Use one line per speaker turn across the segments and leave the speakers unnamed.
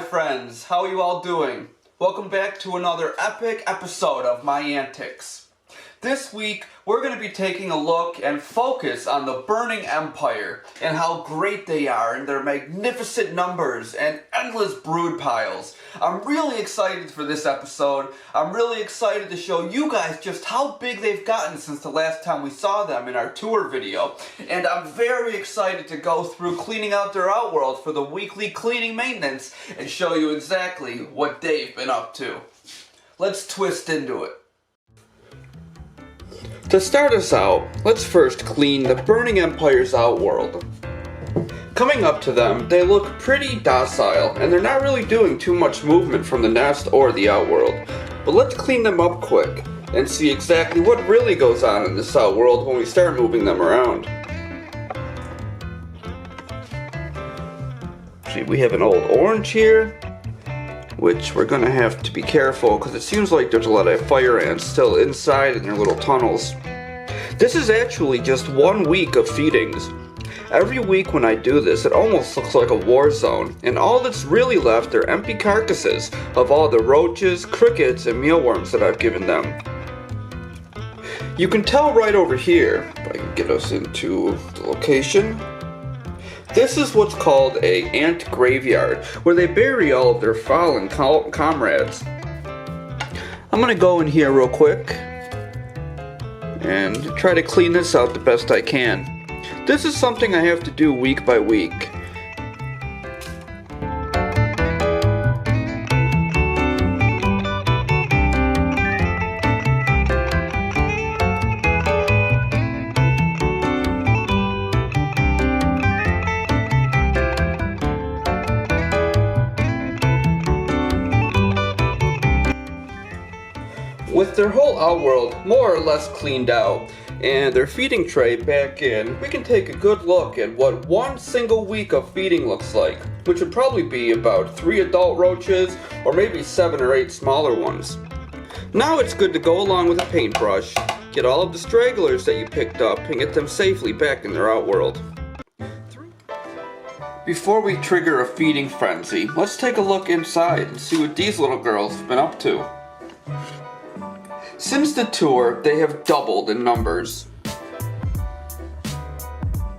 friends, how are you all doing? Welcome back to another epic episode of My Antics. This week, we're going to be taking a look and focus on the Burning Empire and how great they are and their magnificent numbers and endless brood piles. I'm really excited for this episode. I'm really excited to show you guys just how big they've gotten since the last time we saw them in our tour video. And I'm very excited to go through cleaning out their Outworld for the weekly cleaning maintenance and show you exactly what they've been up to. Let's twist into it. To start us out, let's first clean the Burning Empire's Outworld. Coming up to them, they look pretty docile, and they're not really doing too much movement from the nest or the Outworld. But let's clean them up quick, and see exactly what really goes on in this Outworld when we start moving them around. See, we have an old orange here, which we're gonna have to be careful because it seems like there's a lot of fire ants still inside in their little tunnels. This is actually just 1 week of feedings. Every week when I do this, it almost looks like a war zone, and all that's really left are empty carcasses of all the roaches, crickets, and mealworms that I've given them. You can tell right over here, if I can get us into the location. This is what's called a ant graveyard, where they bury all of their fallen comrades. I'm gonna go in here real quick and try to clean this out the best I can. This is something I have to do week by week. With their whole Outworld more or less cleaned out and their feeding tray back in, we can take a good look at what one single week of feeding looks like, which would probably be about 3 adult roaches or maybe 7 or 8 smaller ones. Now it's good to go along with a paintbrush, get all of the stragglers that you picked up and get them safely back in their Outworld. Before we trigger a feeding frenzy, let's take a look inside and see what these little girls have been up to. Since the tour, they have doubled in numbers.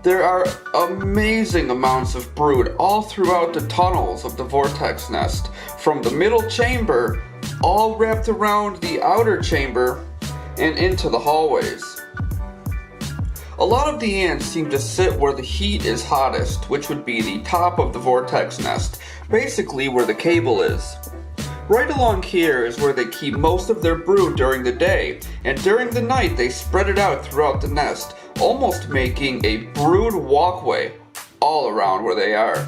There are amazing amounts of brood all throughout the tunnels of the Vortex Nest, from the middle chamber, all wrapped around the outer chamber, and into the hallways. A lot of the ants seem to sit where the heat is hottest, which would be the top of the Vortex Nest, basically where the cable is. Right along here is where they keep most of their brood during the day, and during the night they spread it out throughout the nest, almost making a brood walkway all around where they are.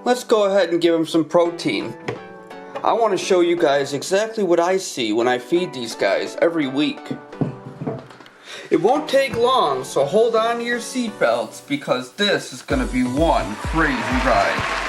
Let's go ahead and give them some protein. I want to show you guys exactly what I see when I feed these guys every week. It won't take long, so hold on to your seatbelts because this is going to be one crazy ride.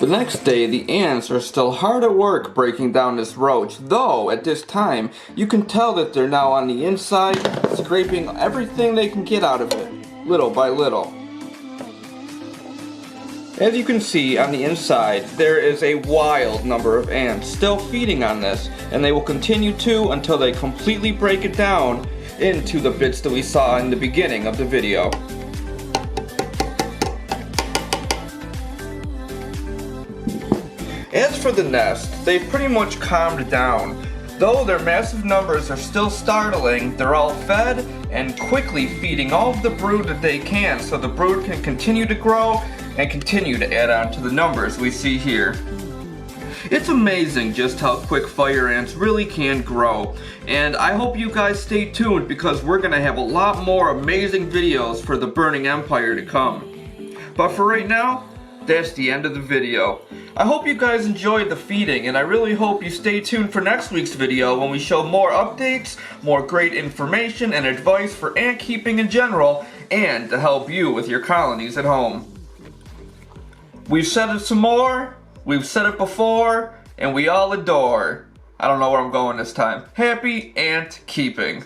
The next day, the ants are still hard at work breaking down this roach, though at this time, you can tell that they're now on the inside, scraping everything they can get out of it, little by little. As you can see on the inside, there is a wild number of ants still feeding on this, and they will continue to until they completely break it down into the bits that we saw in the beginning of the video. As for the nest, they've pretty much calmed down. Though their massive numbers are still startling, they're all fed and quickly feeding all of the brood that they can so the brood can continue to grow and continue to add on to the numbers we see here. It's amazing just how quick fire ants really can grow, and I hope you guys stay tuned because we're going to have a lot more amazing videos for the Burning Empire to come. But for right now, that's the end of the video. I hope you guys enjoyed the feeding, and I really hope you stay tuned for next week's video when we show more updates, more great information and advice for ant keeping in general, and to help you with your colonies at home. We've said it some more, we've said it before, and we all adore. I don't know where I'm going this time. Happy ant keeping.